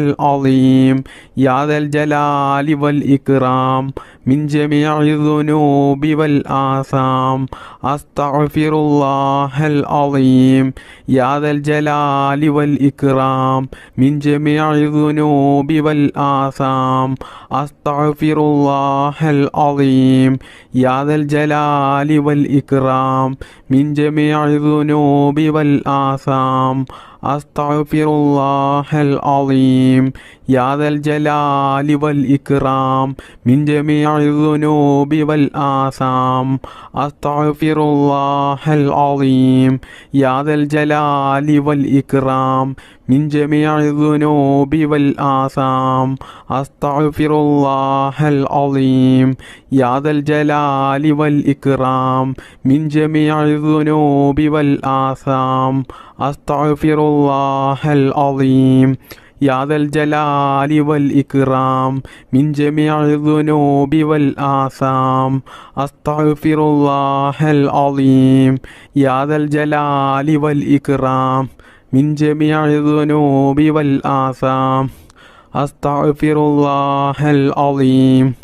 العظيم يا ذا الجلال والإكرام من جميع الذنوب والآثام أستغفر الله العظيم يا ذا الجلال والإكرام من جميع الذنوب والآثام أستغفر الله العظيم يا ذا الجلال والإكرام من جميع الذنوب والآثام أستغفر الله العظيم يا ذا الجلال والإكرام من جميع الذنوب والآثام أستغفر الله العظيم يا ذا الجلال والإكرام من جميع الذنوب والآثام أستغفر الله العظيم يا ذا الجلال والإكرام من جميع الذنوب والآثام أستغفر الله العظيم يا ذا الجلال والإكرام من جميع الذنوب والآثام أستغفر الله العظيم يا ذا الجلال والإكرام من جميع الذنوب والآثام أستغفر الله العظيم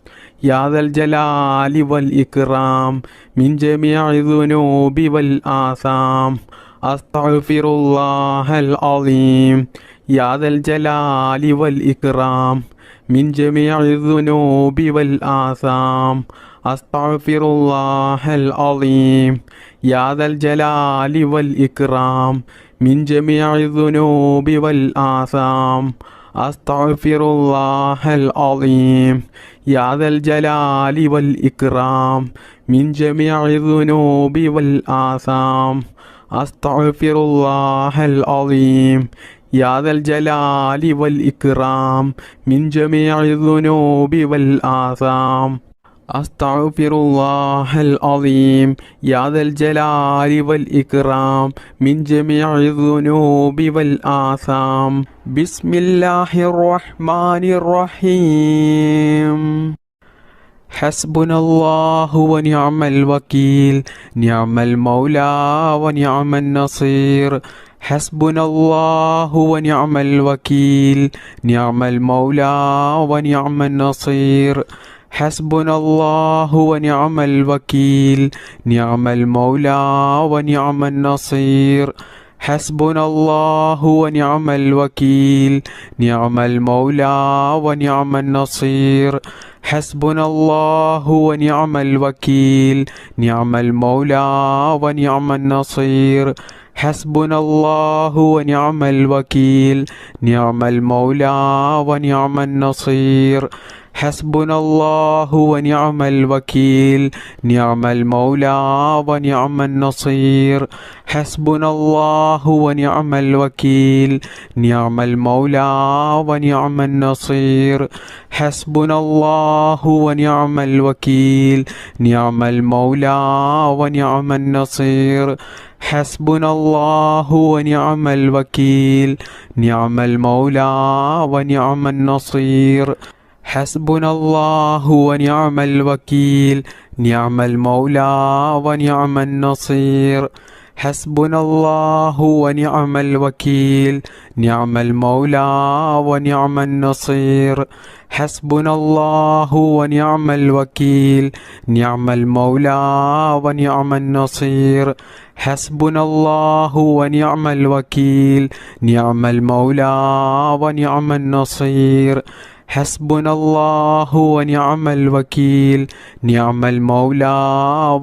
يا ذا الجلال والإكرام من جميع الذنوب والآثام أستغفر الله العظيم يا ذا الجلال والإكرام من جميع الذنوب والآثام أستغفر الله العظيم يا ذا الجلال والإكرام من جميع الذنوب والآثام أستغفر الله العظيم يا ذا الجلال والإكرام من جميع الذنوب والآثام أستغفر الله العظيم يا ذا الجلال والإكرام من جميع الذنوب والآثام أستغفر الله العظيم يا ذا الجلال والإكرام من جميع الذنوب والآثام بسم الله الرحمن الرحيم حسبنا الله ونعم الوكيل نعم المولى ونعم النصير حسبنا الله ونعم الوكيل نعم المولى ونعم النصير حسبنا الله ونعم الوكيل نعم المولى ونعم النصير حسبنا الله ونعم الوكيل نعم المولى ونعم النصير حسبنا الله ونعم الوكيل نعم المولى ونعم النصير حسبنا الله ونعم الوكيل نعم المولى ونعم النصير حسبنا الله ونعم الوكيل نعم المولى ونعم النصير حسبنا الله ونعم الوكيل نعم المولى ونعم النصير حسبنا الله ونعم الوكيل نعم المولى ونعم النصير حسبنا الله ونعم الوكيل نعم المولى ونعم النصير حسبنا الله ونعم الوكيل نعم المولى ونعم النصير حسبنا الله ونعم الوكيل نعم المولى ونعم النصير حسبنا الله ونعم الوكيل نعم المولى ونعم النصير حسبنا الله ونعم الوكيل نعم المولى ونعم النصير حسبنا الله ونعم الوكيل نعم المولى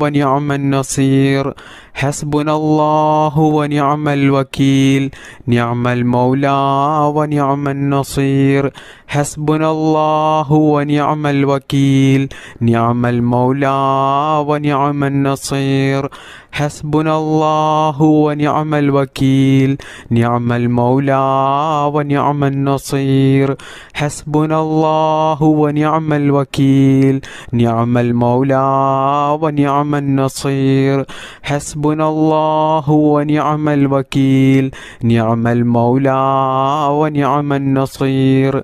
ونعم النصير حسبنا الله ونعم الوكيل نعم المولى ونعم النصير حسبنا الله ونعم الوكيل نعم المولى ونعم النصير حسبنا الله ونعم الوكيل نعم المولى ونعم النصير حسبنا الله ونعم الوكيل نعم المولى ونعم النصير حسبنا الله ونعم الوكيل نعم المولى ونعم النصير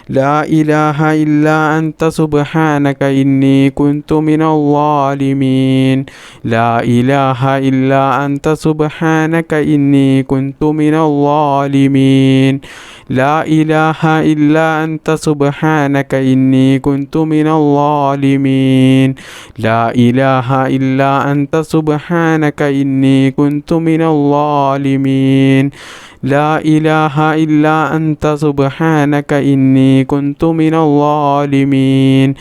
لا إله إلا أنت سبحانك إني كنت من الظالمين لا إله إلا أنت سبحانك إني كنت من الظالمين لا إله إلا أنت سبحانك إني كنت من الظالمين لا إله إلا أنت سبحانك إني كنت من الظالمين لا إله إلا أنت سبحانك إني كنت من الظالمين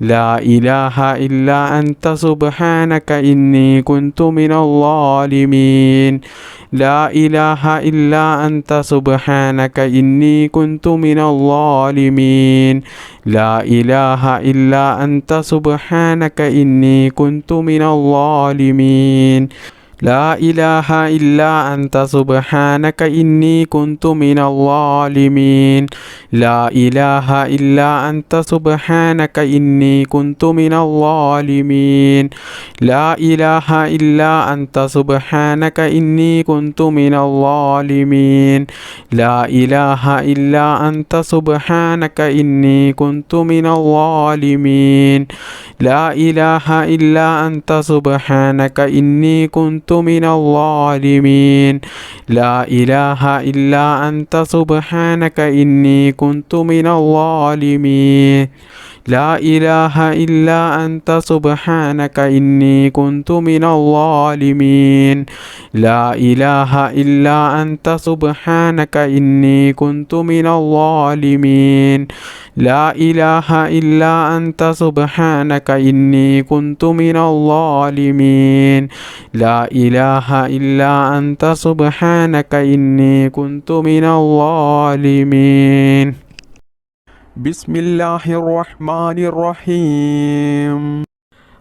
لا إله إلا أنت سبحانك إني كنت من الظالمين لا إله إلا أنت سبحانك إني كنت من الظالمين لا إله إلا أنت سبحانك إني كنت من الظالمين لا إله إلا أنت سبحانك إني كنت من الظالمين لا إله إلا أنت سبحانك إني كنت من الظالمين لا إله إلا أنت سبحانك إني كنت من الظالمين لا إله إلا أنت سبحانك إني كنت من الظالمين لا إله إلا أنت سبحانك إني كنت من الظالمين لا إله إلا أنت سبحانك إني كنت من الظالمين لا إله إلا أنت سبحانك إني كنت من الظالمين لا إله إلا أنت سبحانك إني كنت من الظالمين لا إله إلا أنت سبحانك إني كنت من الظالمين لا إله إلا أنت سبحانك إني كنت من الظالمين بسم الله الرحمن الرحيم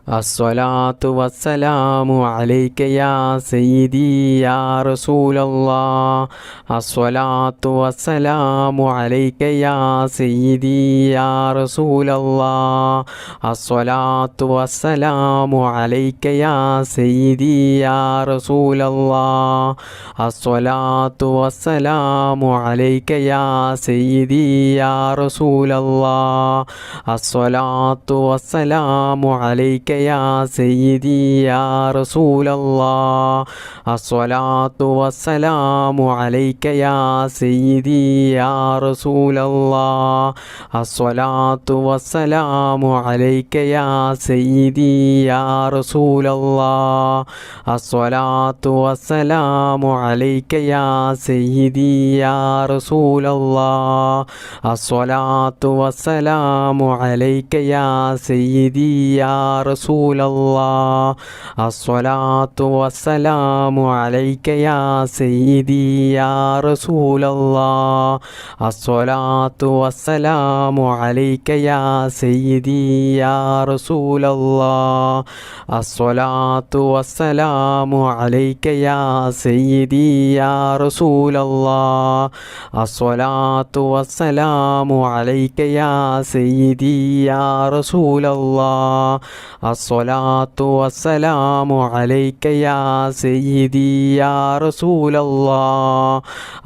الصلاة والسلام عليك يا سيدي يا رسول الله الصلاة والسلام عليك يا سيدي يا رسول الله الصلاة والسلام عليك يا سيدي يا رسول الله الصلاة والسلام عليك يا سيدي يا رسول الله الصلاة والسلام عليك يا سيدي يا رسول الله الصلاة والسلام عليك يا سيدي يا رسول الله الصلاة والسلام عليك يا سيدي يا رسول الله الصلاة والسلام عليك يا سيدي يا رسول الله الصلاة والسلام عليك يا سيدي يا رسول الله الصلاة والسلام عليك يا سيدي يا رسول الله الصلاة والسلام عليك يا سيدي يا رسول الله الصلاة والسلام عليك يا سيدي يا رسول الله الصلاة والسلام عليك يا سيدي يا رسول الله الصلاة والسلام عليك يا سيدي يا رسول الله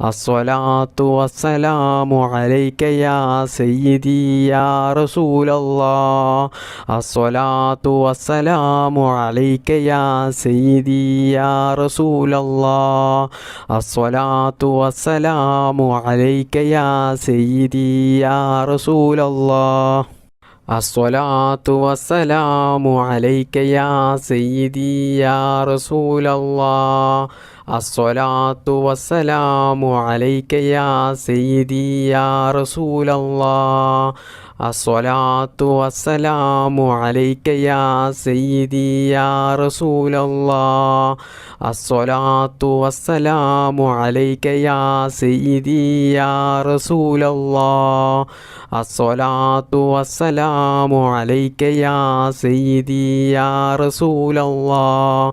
الصلاة والسلام عليك يا سيدي يا رسول الله الصلاة والسلام عليك يا سيدي يا رسول الله الصلاة والسلام عليك يا سيدي يا رسول الله الصلاة والسلام عليك يا سيدي يا رسول الله الصلاة والسلام عليك يا سيدي يا رسول الله الصلاة والسلام عليك يا سيدي يا رسول الله الصلاة والسلام عليك يا سيدي يا رسول الله الصلاة والسلام عليك يا سيدي يا رسول الله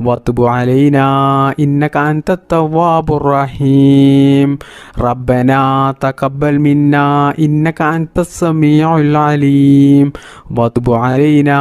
وتب علينا إنك أنت التواب الرحيم ربنا تقبل منا إنك أنت السميع العليم وتب علينا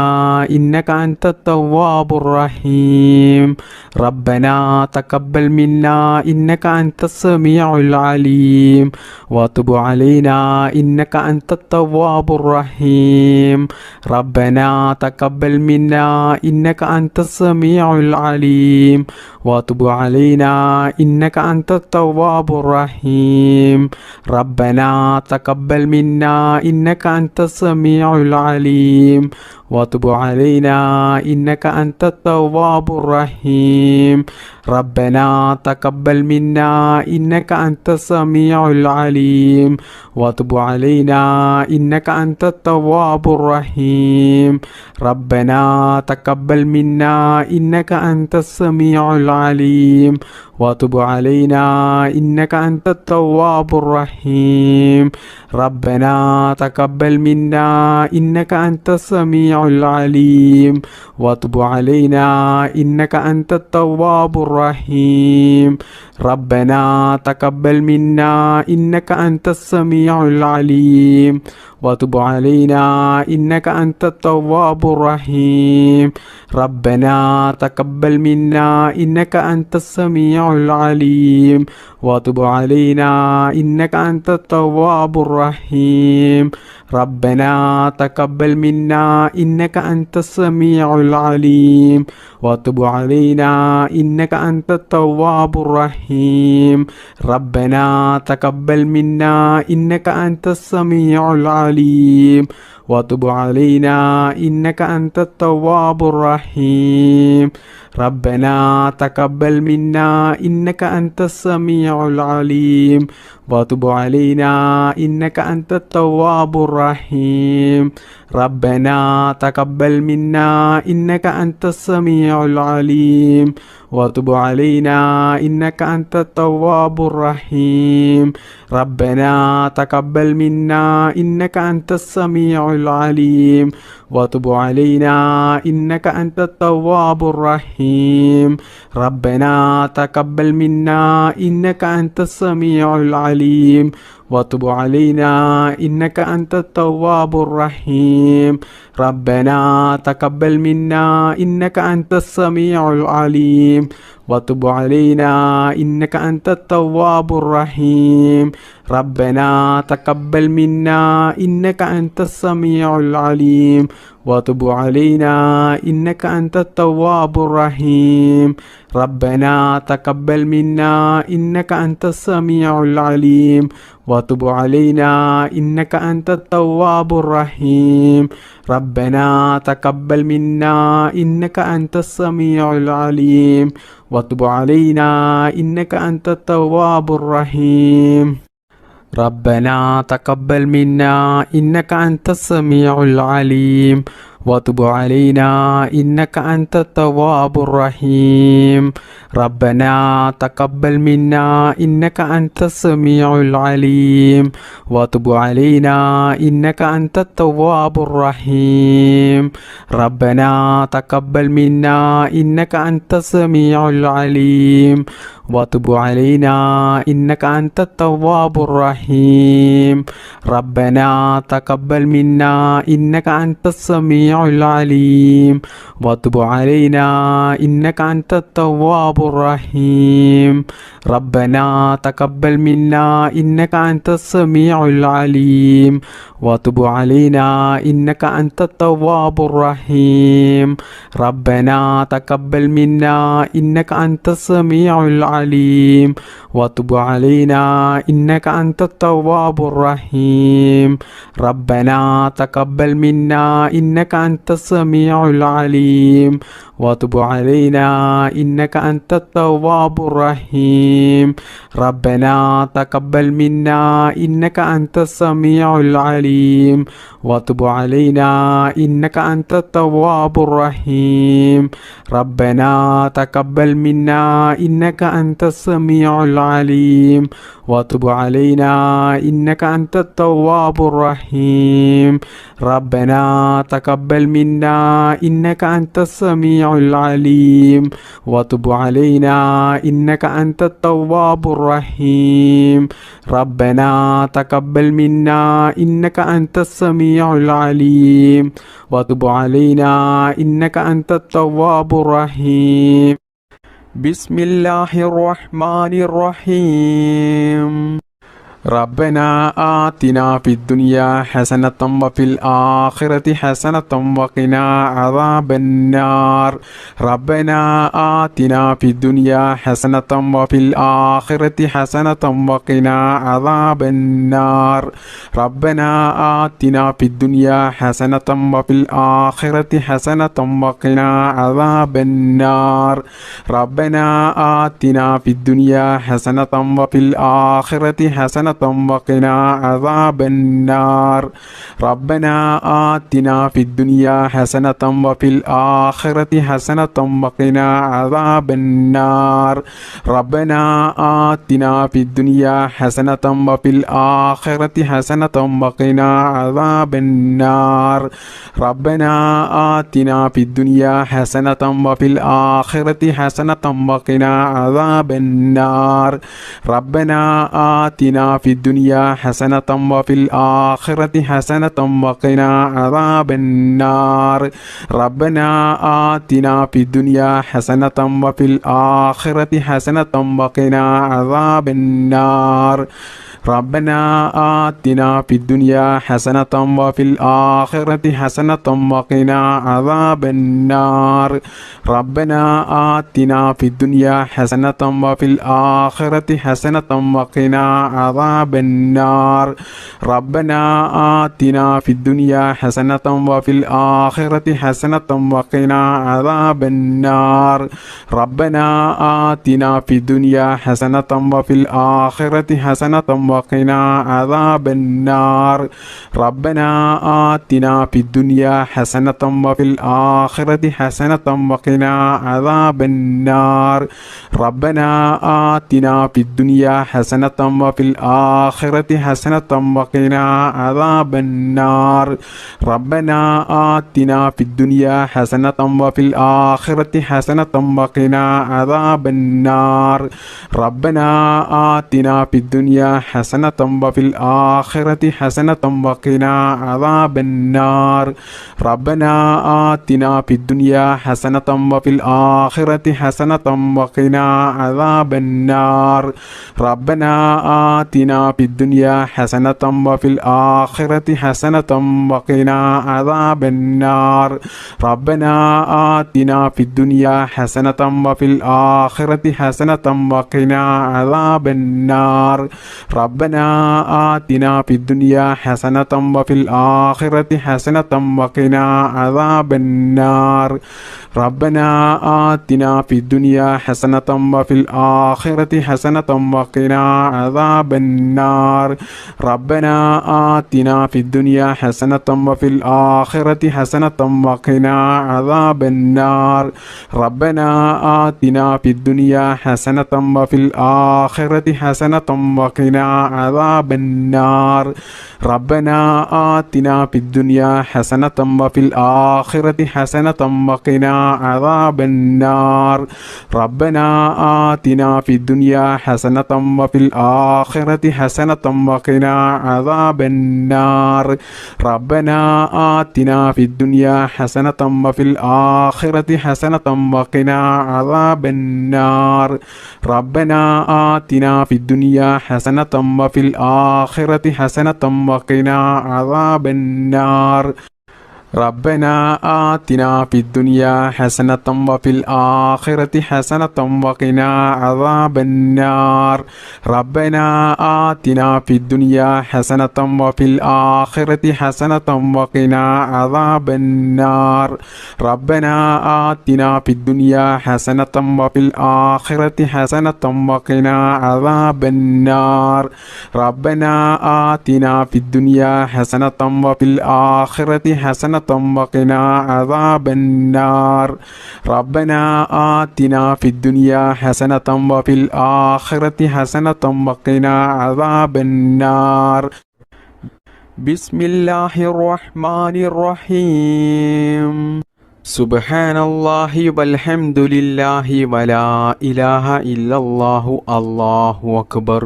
إنك أنت التواب الرحيم ربنا تقبل منا إنك أنت السميع العليم وتب علينا إنك أنت التواب الرحيم ربنا تقبل منا إنك أنت السميع العليم وتب علينا إنك أنت التواب الرحيم ربنا تقبل منا إنك أنت السميع العليم وتب علينا إنك أنت التواب الرحيم ربنا تقبل منا إنك أنت السميع العليم وتب علينا إنك أنت التواب الرحيم ربنا تقبل منا إنك أنت السميع العليم وتب علينا إنك أنت التواب الرحيم ربنا تقبل منا إنك أنت السميع العليم وتب علينا إنك أنت التواب الرحيم ربنا تقبل منا إنك أنت السميع العليم وتب علينا إنك أنت التواب الرحيم ربنا تقبل منا إنك أنت السميع العليم وتب علينا إنك أنت التواب الرحيم ربنا تقبل منا إنك أنت السميع العليم وتب علينا إنك أنت التواب الرحيم ربنا تقبل منا إنك أنت السميع العليم وتب علينا إنك أنت التواب الرحيم ربنا تقبل منا إنك أنت السميع العليم وتب علينا إنك أنت التواب الرحيم ربنا تقبل منا إنك أنت السميع العليم وتب علينا إنك أنت التواب الرحيم ربنا تقبل منا إنك أنت السميع العليم وتب علينا إنك أنت التواب الرحيم ربنا تقبل منا إنك أنت السميع العليم وتب علينا إنك أنت التواب الرحيم ربنا تقبل منا إنك أنت السميع العليم وتب علينا إنك أنت التواب الرحيم ربنا تقبل منا إنك أنت السميع العليم وتب علينا إنك أنت التواب الرحيم ربنا تقبل منا إنك أنت السميع العليم وتب علينا إنك أنت التواب الرحيم ربنا تقبل منا إنك أنت السميع العليم وتب علينا إنك أنت التواب الرحيم ربنا تقبل منا إنك أنت السميع العليم وتب علينا إنك أنت التواب الرحيم ربنا تقبل منا إنك أنت السميع العليم وتب علينا إنك أنت التواب الرحيم ربنا تقبل منا إنك أنت السميع العليم وتب علينا إنك أنت التواب الرحيم ربنا تقبل منا إنك أنت السميع العليم وتب علينا إنك أنت التواب الرحيم ربنا تقبل منا إنك أنت السميع العليم وتب علينا إنك أنت التواب الرحيم ربنا تقبل منا إنك أنت السميع العليم وتب علينا إنك أنت التواب الرحيم ربنا تقبل منا إنك أنت السميع العليم وتب علينا إنك أنت التواب الرحيم ربنا تقبل منا إنك أنت السميع العليم وتب علينا إنك أنت التواب الرحيم ربنا تقبل منا إنك أنت السميع العليم وتب علينا إنك أنت التواب الرحيم ربنا تقبل منا إنك أنت السميع السميع العليم وتب علينا إنك أنت التواب الرحيم ربنا تقبل منا إنك أنت السميع العليم وتب علينا إنك أنت التواب الرحيم بسم الله الرحمن الرحيم ربنا آتنا في الدنيا حسنة وفي الآخرة حسنة وقنا عذاب النار ربنا آتنا في الدنيا حسنة وفي الآخرة حسنة وقنا عذاب النار ربنا آتنا في الدنيا حسنة وفي الآخرة حسنة وقنا عذاب النار ربنا آتنا في الدنيا حسنة وفي الآخرة حسنة وقنا عذاب النار ربنا آتنا في الدنيا حسنة وفي الآخرة حسنة وقنا عذاب النار ربنا آتنا في الدنيا حسنة وفي الآخرة حسنة وقنا عذاب النار ربنا آتنا في الدنيا حسنة وفي الآخرة حسنة وقنا عذاب النار ربنا آتنا في الدنيا حسنة وفي الآخرة حسنة وقنا عذاب النار ربنا آتنا في الدنيا حسنة وفي الآخرة حسنة وقنا عذاب النار ربنا آتنا في الدنيا حسنة وفي الآخرة حسنة وقنا عذاب النار ربنا آتنا في الدنيا حسنة وفي الآخرة حسنة وقنا عذاب النار ربنا آتنا في الدنيا حسنة وفي الآخرة حسنة وقنا عذاب النار ربنا آتنا في الدنيا حسنة وفي الآخرة حسنة وقنا عذاب النار ربنا آتنا في الدنيا حسنة وفي الآخرة حسنة وقنا عذاب النار ربنا آتنا في الدنيا حسنة وفي الآخرة حسنة وقنا عذاب النار ربنا آتنا في الدنيا حسنة وفي الآخرة حسنة وقنا عذاب النار ربنا آتنا في الدنيا حسنة وفي الآخرة حسنة وقنا عذاب النار ربنا آتنا في الدنيا حسنة وفي الآخرة حسنة وقنا عذاب النار ربنا آتنا في الدنيا حسنة وفي الآخرة حسنة وقنا عذاب النار ربنا آتنا في الدنيا حسنة وفي الآخرة حسنة وقنا عذاب النار ربنا آتنا في الدنيا حسنة وفي الآخرة حسنة وقنا عذاب النار ربنا آتنا في الدنيا حسنة وفي الآخرة حسنة وقنا عذاب النار ربنا آتنا في الدنيا حسنة وفي الآخرة حسنة وقنا عذاب النار ربنا آتنا في الدنيا حسنة وفي الآخرة حسنة وقنا عذاب النار ربنا آتنا في الدنيا حسنة وفي الآخرة حسنة وقنا عذاب النار ربنا آتنا في الدنيا حسنة وفي الآخرة حسنة وقنا عذاب النار ربنا آتنا في الدنيا حسنة وفي الآخرة حسنة وقنا عذاب النار ربنا آتنا في الدنيا حسنة وفي الآخرة حسنة وقنا عذاب النار ربنا آتنا في الدنيا حسنة وفي الآخرة حسنة وقنا عذاب النار ربنا آتنا في الدنيا حسنة وفي الآخرة حسنة وقنا عذاب النار ربنا آتنا في الدنيا حسنة وفي الآخرة حسنة وقنا عذاب النار ربنا آتنا في الدنيا حسنة وفي الآخرة حسنة وقنا عذاب النار ربنا آتنا في الدنيا حسنة وفي الآخرة حسنة وقنا عذاب النار بسم الله الرحمن الرحيم സുബ്ഹാനല്ലാഹി വൽഹംദുലില്ലാഹി വലാ ഇലാഹ ഇല്ലല്ലാഹു അല്ലാഹു അക്ബർ.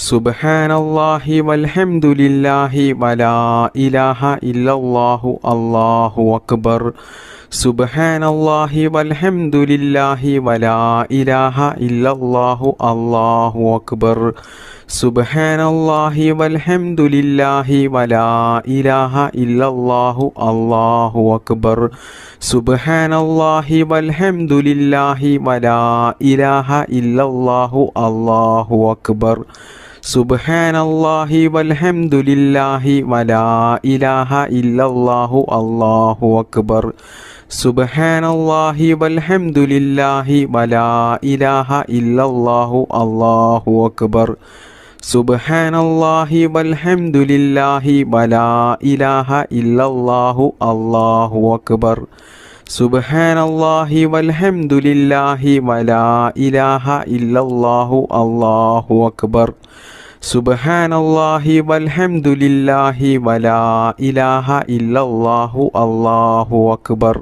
സുബ്ഹാനല്ലാഹി വൽഹംദുലില്ലാഹി വലാ ഇലാഹ ഇല്ലല്ലാഹു അല്ലാഹു അക്ബർ. സുബ്ഹാനല്ലാഹി വൽഹംദുലില്ലാഹി വലാ ഇലാഹ ഇല്ലല്ലാഹു അല്ലാഹു അക്ബർ. സുബ്ഹാനല്ലാഹി വൽഹംദുലില്ലാഹി വലാ ഇലാഹ ഇല്ലല്ലാഹു അല്ലാഹു അക്ബർ. സുബ്ഹാനല്ലാഹി വൽഹംദുലില്ലാഹി വലാ ഇലാഹ ഇല്ലല്ലാഹു അല്ലാഹു അക്ബർ. സുബ്ഹാനല്ലാഹി വൽഹംദുലില്ലാഹി വലാ ഇലാഹ ഇല്ലല്ലാഹു അല്ലാഹു അക്ബർ. സുബ്ഹാനല്ലാഹി വൽഹംദുലില്ലാഹി വലാ ഇലാഹ ഇല്ലല്ലാഹു അല്ലാഹു അക്ബർ. സുബ്ഹാനല്ലാഹി വൽഹംദുലില്ലാഹി വലാ ഇലാഹ ഇല്ലല്ലാഹു അല്ലാഹു അക്ബർ. സുബ്ഹാനല്ലാഹി വൽഹംദുലില്ലാഹി വലാ ഇലാഹ ഇല്ലല്ലാഹു അല്ലാഹു അക്ബർ. സുബ്ഹാനല്ലാഹി വൽഹംദുലില്ലാഹി വലാ ഇലാഹ ഇല്ലല്ലാഹു അല്ലാഹു അക്ബർ. സുബ്ഹാനല്ലാഹി വൽഹംദുലില്ലാഹി വലാ ഇലാഹ ഇല്ലല്ലാഹു അല്ലാഹു അക്ബർ.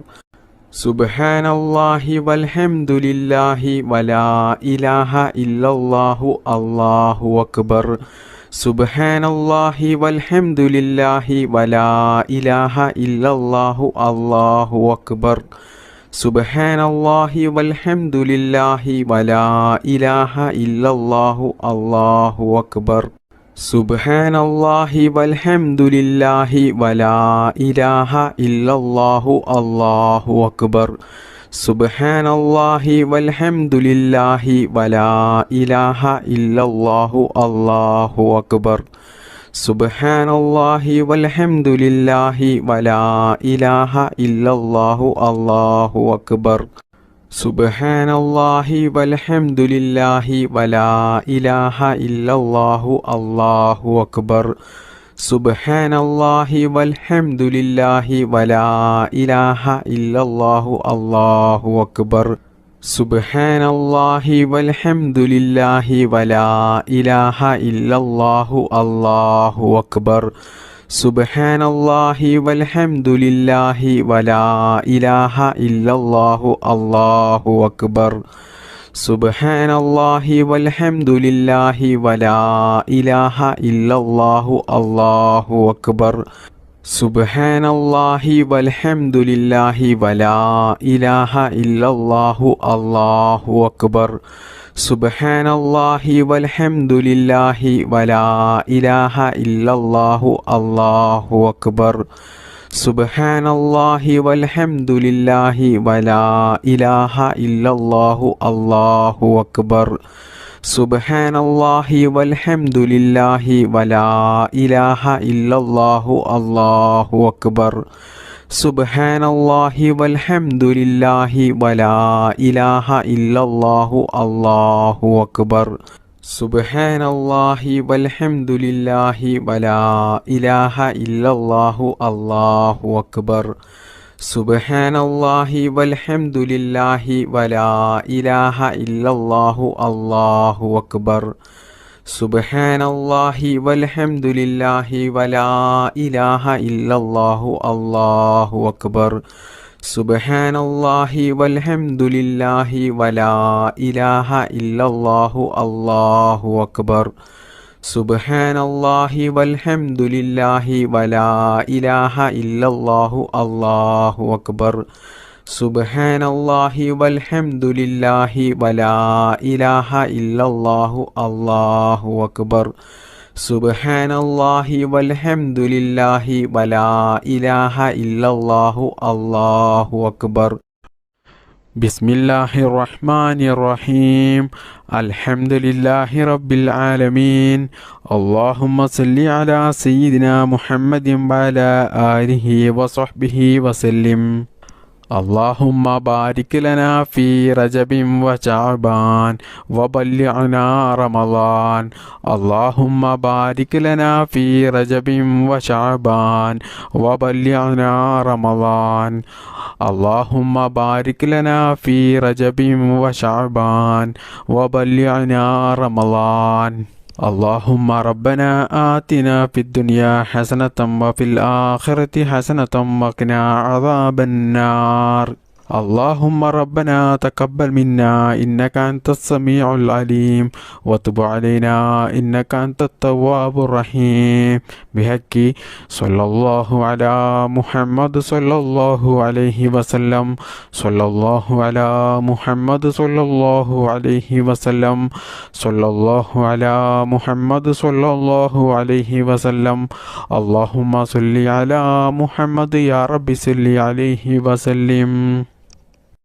സുബ്ഹാനല്ലാഹി വൽഹംദുലില്ലാഹി വലാ ഇലാഹ ഇല്ലല്ലാഹു അല്ലാഹു അക്ബർ. സുബ്ഹാനല്ലാഹി വൽഹംദുലില്ലാഹി വലാ ഇലാഹ ഇല്ലല്ലാഹു അല്ലാഹു അക്ബർ. സുബ്ഹാനല്ലാഹി വൽഹംദുലില്ലാഹി വലാ ഇലാഹ ഇല്ലല്ലാഹു അല്ലാഹു അക്ബർ. സുബ്ഹാനല്ലാഹി വൽഹംദുലില്ലാഹി വലാ ഇലാഹ ഇല്ലല്ലാഹു അല്ലാഹു അക്ബർ. സുബ്ഹാനല്ലാഹി വൽഹംദുലില്ലാഹി വലാ ഇലാഹ ഇല്ലല്ലാഹു അല്ലാഹു അക്ബർ. സുബ്ഹാനല്ലാഹി വൽഹംദുലില്ലാഹി വലാ ഇലാഹ ഇല്ലല്ലാഹു അല്ലാഹു അക്ബർ. സുബ്ഹാനല്ലാഹി വൽഹംദുലില്ലാഹി വലാ ഇലാഹ ഇല്ലല്ലാഹു അല്ലാഹു അക്ബർ. സുബ്ഹാനല്ലാഹി വൽഹംദുലില്ലാഹി വലാ ഇലാഹ ഇല്ലല്ലാഹു അല്ലാഹു അക്ബർ. സുബ്ഹാനല്ലാഹി വൽഹംദുലില്ലാഹി വലാ ഇലാഹ ഇല്ലല്ലാഹു അല്ലാഹു അക്ബർ. സുബ്ഹാനല്ലാഹി വൽഹംദുലില്ലാഹി വലാ ഇലാഹ ഇല്ലല്ലാഹു അല്ലാഹു അക്ബർ. സുബ്ഹാനല്ലാഹി വൽഹംദുലില്ലാഹി വലാ ഇലാഹ ഇല്ലല്ലാഹു അല്ലാഹു അക്ബർ. സുബ്ഹാനല്ലാഹി വൽഹംദുലില്ലാഹി വലാ ഇലാഹ ഇല്ലല്ലാഹു അല്ലാഹു അക്ബർ. സുബ്ഹാനല്ലാഹി വൽഹംദുലില്ലാഹി വലാ ഇലാഹ ഇല്ലല്ലാഹു അല്ലാഹു അക്ബർ. സുബ്ഹാനല്ലാഹി വൽഹംദുലില്ലാഹി വലാ ഇലാഹ ഇല്ലല്ലാഹു അല്ലാഹു അക്ബർ. സുബ്ഹാനല്ലാഹി വൽഹംദുലില്ലാഹി വലാ ഇലാഹ ഇല്ലല്ലാഹു അല്ലാഹു അക്ബർ. സുബ്ഹാനല്ലാഹി വൽഹംദുലില്ലാഹി വലാ ഇലാഹ ഇല്ലല്ലാഹു അല്ലാഹു അക്ബർ. സുബ്ഹാനല്ലാഹി വൽഹംദുലില്ലാഹി വലാ ഇലാഹ ഇല്ലല്ലാഹു അല്ലാഹു അക്ബർ. സുബ്ഹാനല്ലാഹി വൽഹംദുലില്ലാഹി വലാ ഇലാഹ ഇല്ലല്ലാഹു അല്ലാഹു അക്ബർ. സുബ്ഹാനല്ലാഹി വൽഹംദുലില്ലാഹി വലാ ഇലാഹ ഇല്ലല്ലാഹു അല്ലാഹു അക്ബർ. സുബ്ഹാനല്ലാഹി വൽഹംദുലില്ലാഹി വലാ ഇലാഹ ഇല്ലല്ലാഹു അല്ലാഹു അക്ബർ. സുബ്ഹാനല്ലാഹി വൽഹംദുലില്ലാഹി വലാ ഇലാഹ ഇല്ലല്ലാഹു അല്ലാഹു അക്ബർ. സുബ്ഹാനല്ലാഹി വൽഹംദുലില്ലാഹി വലാ ഇലാഹ ഇല്ലല്ലാഹു അല്ലാഹു അക്ബർ. ബിസ്മില്ലാഹിർ റഹ്മാനിർ റഹീം. അൽഹംദുലില്ലാഹി റബ്ബിൽ ആലമീൻ. അല്ലാഹുമ്മ സല്ലി അലാ സയ്യിദിനാ മുഹമ്മദിൻ വഅലാ ആലിഹി വസഹ്ബിഹി വസല്ലിം. اللهم بارك لنا في رجب وشعبان وبلغنا رمضان. اللهم بارك لنا في رجب وشعبان وبلغنا رمضان. اللهم بارك لنا في رجب وشعبان وبلغنا رمضان. اللهم ربنا آتنا في الدنيا حسنة وفي الآخرة حسنة وقنا عذاب النار. اللهم ربنا تقبل منا إنك أنت السميع العليم وتب علينا إنك أنت التواب الرحيم بحق صلى الله على محمد صلى الله عليه وسلم صلى الله على محمد صلى الله عليه وسلم صلى الله على محمد صلى الله عليه وسلم. اللهم صل على محمد يا رب صل عليه وسلم.